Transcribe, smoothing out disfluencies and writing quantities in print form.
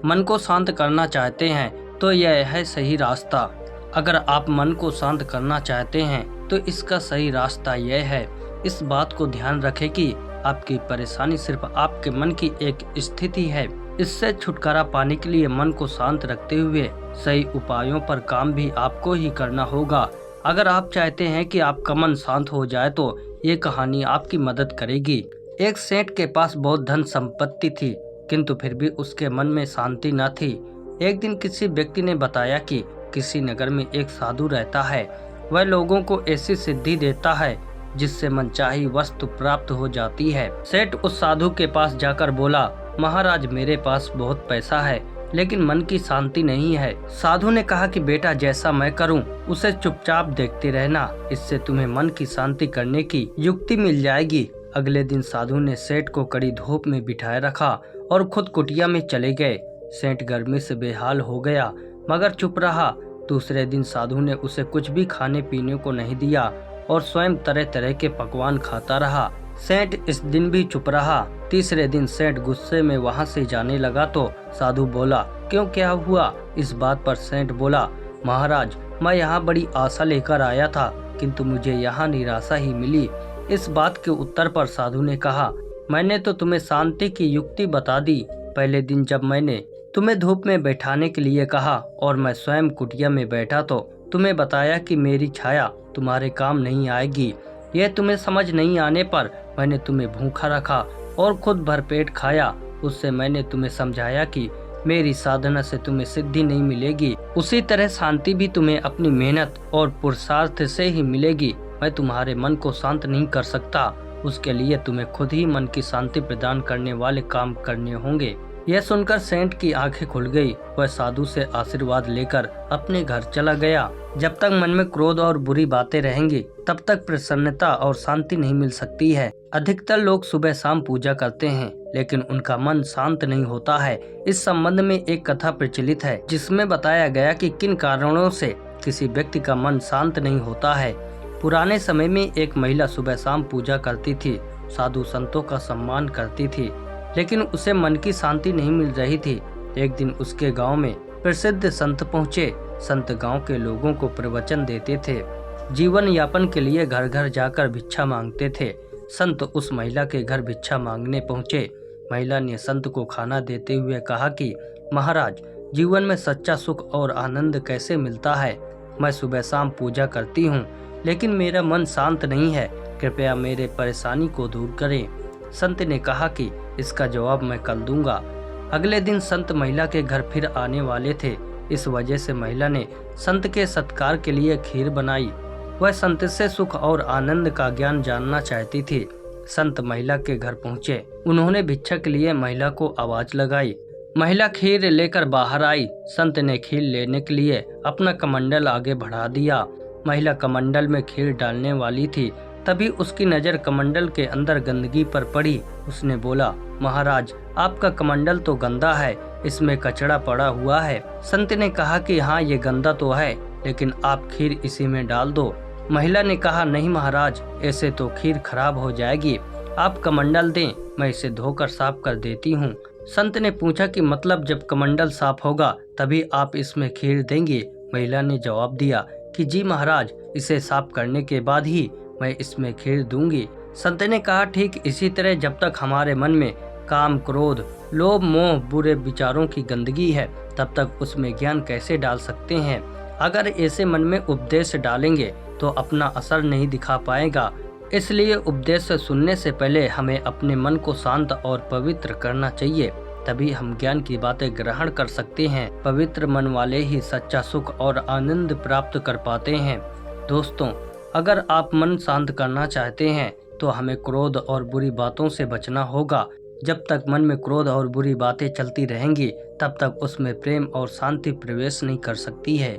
मन को शांत करना चाहते हैं तो यह है सही रास्ता। अगर आप मन को शांत करना चाहते हैं तो इसका सही रास्ता यह है। इस बात को ध्यान रखें कि आपकी परेशानी सिर्फ आपके मन की एक स्थिति है। इससे छुटकारा पाने के लिए मन को शांत रखते हुए सही उपायों पर काम भी आपको ही करना होगा। अगर आप चाहते हैं कि आपका मन शांत हो जाए तो ये कहानी आपकी मदद करेगी। एक सेठ के पास बहुत धन संपत्ति थी, किंतु फिर भी उसके मन में शांति न थी। एक दिन किसी व्यक्ति ने बताया कि किसी नगर में एक साधु रहता है। वह लोगों को ऐसी सिद्धि देता है जिससे मनचाही वस्तु प्राप्त हो जाती है। सेठ उस साधु के पास जाकर बोला, महाराज मेरे पास बहुत पैसा है लेकिन मन की शांति नहीं है। साधु ने कहा कि बेटा जैसा मैं करूं उसे चुपचाप देखते रहना, इससे तुम्हें मन की शांति करने की युक्ति मिल जाएगी। अगले दिन साधु ने सेठ को कड़ी धूप में बिठाए रखा और खुद कुटिया में चले गए। सेठ गर्मी से बेहाल हो गया मगर चुप रहा। दूसरे दिन साधु ने उसे कुछ भी खाने पीने को नहीं दिया और स्वयं तरह तरह के पकवान खाता रहा। सेठ इस दिन भी चुप रहा। तीसरे दिन सेठ गुस्से में वहां से जाने लगा तो साधु बोला, क्यों क्या हुआ? इस बात पर सेठ बोला, महाराज मैं यहाँ बड़ी आशा लेकर आया था किंतु मुझे यहाँ निराशा ही मिली। इस बात के उत्तर पर साधु ने कहा, मैंने तो तुम्हें शांति की युक्ति बता दी। पहले दिन जब मैंने तुम्हें धूप में बैठाने के लिए कहा और मैं स्वयं कुटिया में बैठा तो तुम्हें बताया कि मेरी छाया तुम्हारे काम नहीं आएगी। यह तुम्हें समझ नहीं आने पर मैंने तुम्हें भूखा रखा और खुद भरपेट खाया। उससे मैंने तुम्हें समझाया कि मेरी साधना से तुम्हें सिद्धि नहीं मिलेगी, उसी तरह शांति भी तुम्हें अपनी मेहनत और पुरुषार्थ से ही मिलेगी। मैं तुम्हारे मन को शांत नहीं कर सकता, उसके लिए तुम्हें खुद ही मन की शांति प्रदान करने वाले काम करने होंगे। यह सुनकर सेठ की आंखें खुल गई। वह साधु से आशीर्वाद लेकर अपने घर चला गया। जब तक मन में क्रोध और बुरी बातें रहेंगी तब तक प्रसन्नता और शांति नहीं मिल सकती है। अधिकतर लोग सुबह शाम पूजा करते हैं लेकिन उनका मन शांत नहीं होता है। इस संबंध में एक कथा प्रचलित है जिसमें बताया गया कि किन कारणों से किसी व्यक्ति का मन शांत नहीं होता है। पुराने समय में एक महिला सुबह शाम पूजा करती थी, साधु संतों का सम्मान करती थी, लेकिन उसे मन की शांति नहीं मिल रही थी। एक दिन उसके गांव में प्रसिद्ध संत पहुंचे। संत गांव के लोगों को प्रवचन देते थे, जीवन यापन के लिए घर घर जाकर भिक्षा मांगते थे। संत उस महिला के घर भिक्षा मांगने पहुंचे। महिला ने संत को खाना देते हुए कहा कि महाराज जीवन में सच्चा सुख और आनंद कैसे मिलता है? मैं सुबह शाम पूजा करती हूँ लेकिन मेरा मन शांत नहीं है, कृपया मेरे परेशानी को दूर करें। संत ने कहा कि इसका जवाब मैं कल दूंगा। अगले दिन संत महिला के घर फिर आने वाले थे। इस वजह से महिला ने संत के सत्कार के लिए खीर बनाई। वह संत से सुख और आनंद का ज्ञान जानना चाहती थी। संत महिला के घर पहुंचे। उन्होंने भिक्षा के लिए महिला को आवाज लगाई। महिला खीर लेकर बाहर आई। संत ने खीर लेने के लिए अपना कमंडल आगे बढ़ा दिया। महिला कमंडल में खीर डालने वाली थी, तभी उसकी नजर कमंडल के अंदर गंदगी पर पड़ी। उसने बोला, महाराज आपका कमंडल तो गंदा है, इसमें कचरा पड़ा हुआ है। संत ने कहा कि हाँ ये गंदा तो है, लेकिन आप खीर इसी में डाल दो। महिला ने कहा, नहीं महाराज ऐसे तो खीर खराब हो जाएगी, आप कमंडल दें, मैं इसे धोकर साफ कर देती हूँ। संत ने पूछा कि मतलब जब कमंडल साफ होगा तभी आप इसमें खीर देंगे? महिला ने जवाब दिया कि जी महाराज, इसे साफ करने के बाद ही मैं इसमें खीर दूंगी। संत ने कहा, ठीक इसी तरह जब तक हमारे मन में काम, क्रोध, लोभ, मोह, बुरे विचारों की गंदगी है तब तक उसमें ज्ञान कैसे डाल सकते हैं? अगर ऐसे मन में उपदेश डालेंगे तो अपना असर नहीं दिखा पाएगा। इसलिए उपदेश सुनने से पहले हमें अपने मन को शांत और पवित्र करना चाहिए, तभी हम ज्ञान की बातें ग्रहण कर सकते हैं। पवित्र मन वाले ही सच्चा सुख और आनंद प्राप्त कर पाते हैं। दोस्तों, अगर आप मन शांत करना चाहते हैं तो हमें क्रोध और बुरी बातों से बचना होगा। जब तक मन में क्रोध और बुरी बातें चलती रहेंगी तब तक उसमें प्रेम और शांति प्रवेश नहीं कर सकती है।